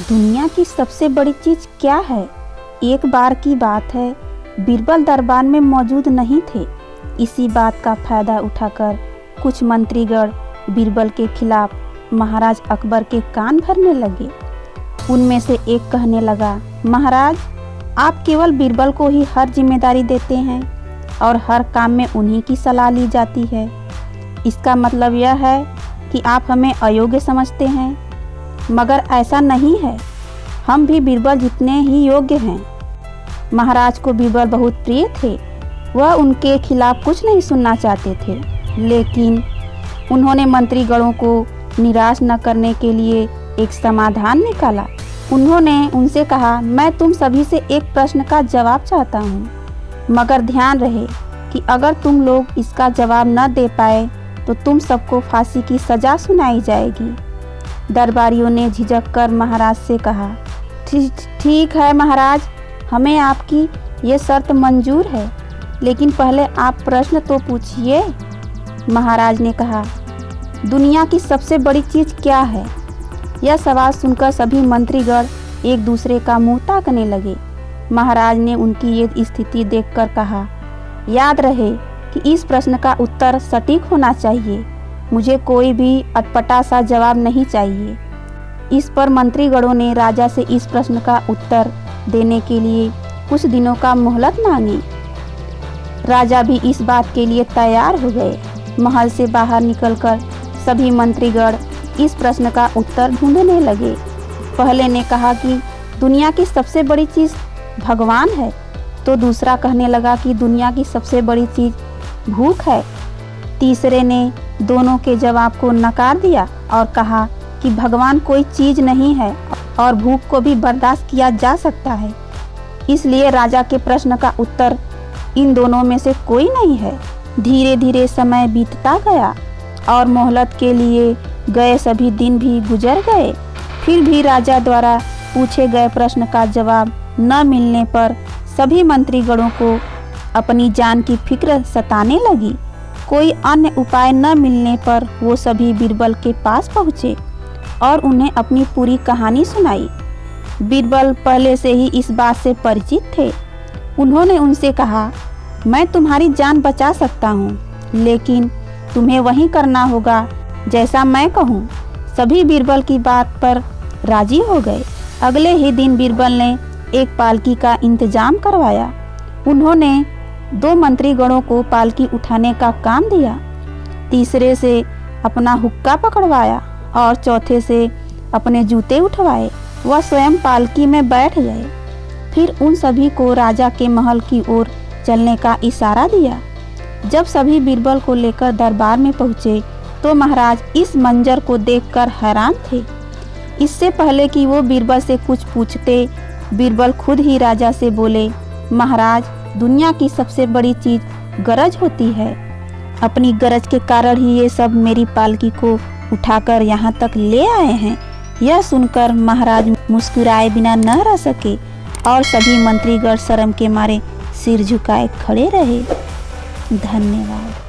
दुनिया की सबसे बड़ी चीज क्या है? एक बार की बात है, बीरबल दरबार में मौजूद नहीं थे। इसी बात का फायदा उठाकर कुछ मंत्रीगण बीरबल के खिलाफ महाराज अकबर के कान भरने लगे। उनमें से एक कहने लगा, महाराज, आप केवल बीरबल को ही हर जिम्मेदारी देते हैं और हर काम में उन्हीं की सलाह ली जाती है। इसका मतलब यह है कि आप हमें अयोग्य समझते हैं। मगर ऐसा नहीं है, हम भी बीरबल जितने ही योग्य हैं। महाराज को बीरबल बहुत प्रिय थे। वह उनके खिलाफ कुछ नहीं सुनना चाहते थे, लेकिन उन्होंने मंत्रीगणों को निराश न करने के लिए एक समाधान निकाला। उन्होंने उनसे कहा, मैं तुम सभी से एक प्रश्न का जवाब चाहता हूँ, मगर ध्यान रहे कि अगर तुम लोग इसका जवाब न दे पाए तो तुम सबको फांसी की सज़ा सुनाई जाएगी। दरबारियों ने झिझक कर महाराज से कहा, ठीक है महाराज, हमें आपकी ये शर्त मंजूर है, लेकिन पहले आप प्रश्न तो पूछिए। महाराज ने कहा, दुनिया की सबसे बड़ी चीज़ क्या है? यह सवाल सुनकर सभी मंत्रीगण एक दूसरे का मुंह ताकने लगे। महाराज ने उनकी ये स्थिति देखकर कहा, याद रहे कि इस प्रश्न का उत्तर सटीक होना चाहिए। मुझे कोई भी अटपटा सा जवाब नहीं चाहिए। इस पर मंत्रीगणों ने राजा से इस प्रश्न का उत्तर देने के लिए कुछ दिनों का मोहलत मांगी। राजा भी इस बात के लिए तैयार हो गए। महल से बाहर निकलकर सभी मंत्रीगण इस प्रश्न का उत्तर ढूंढने लगे। पहले ने कहा कि दुनिया की सबसे बड़ी चीज़ भगवान है, तो दूसरा कहने लगा कि दुनिया की सबसे बड़ी चीज़ भूख है। तीसरे ने दोनों के जवाब को नकार दिया और कहा कि भगवान कोई चीज़ नहीं है और भूख को भी बर्दाश्त किया जा सकता है। इसलिए राजा के प्रश्न का उत्तर इन दोनों में से कोई नहीं है। धीरे धीरे समय बीतता गया और मोहलत के लिए गए सभी दिन भी गुजर गए। फिर भी राजा द्वारा पूछे गए प्रश्न का जवाब न मिलने पर सभी मंत्रीगणों को अपनी जान की फिक्र सताने लगी। कोई अन्य उपाय न मिलने पर वो सभी बीरबल के पास पहुँचे और उन्हें अपनी पूरी कहानी सुनाई। बीरबल पहले से ही इस बात से परिचित थे। उन्होंने उनसे कहा, मैं तुम्हारी जान बचा सकता हूँ, लेकिन तुम्हें वही करना होगा जैसा मैं कहूँ। सभी बीरबल की बात पर राजी हो गए। अगले ही दिन बीरबल ने एक पालकी का इंतजाम करवाया। उन्होंने 2 मंत्रीगणों को पालकी उठाने का काम दिया, तीसरे से अपना हुक्का पकड़वाया और चौथे से अपने जूते उठवाए। वह स्वयं पालकी में बैठ गए। फिर उन सभी को राजा के महल की ओर चलने का इशारा दिया। जब सभी बीरबल को लेकर दरबार में पहुँचे तो महाराज इस मंजर को देखकर हैरान थे। इससे पहले कि वो बीरबल से कुछ पूछते, बीरबल खुद ही राजा से बोले, महाराज, दुनिया की सबसे बड़ी चीज़ गरज होती है। अपनी गरज के कारण ही ये सब मेरी पालकी को उठाकर यहाँ तक ले आए हैं। यह सुनकर महाराज मुस्कुराए बिना न रह सके और सभी मंत्रीगण शर्म के मारे सिर झुकाए खड़े रहे। धन्यवाद।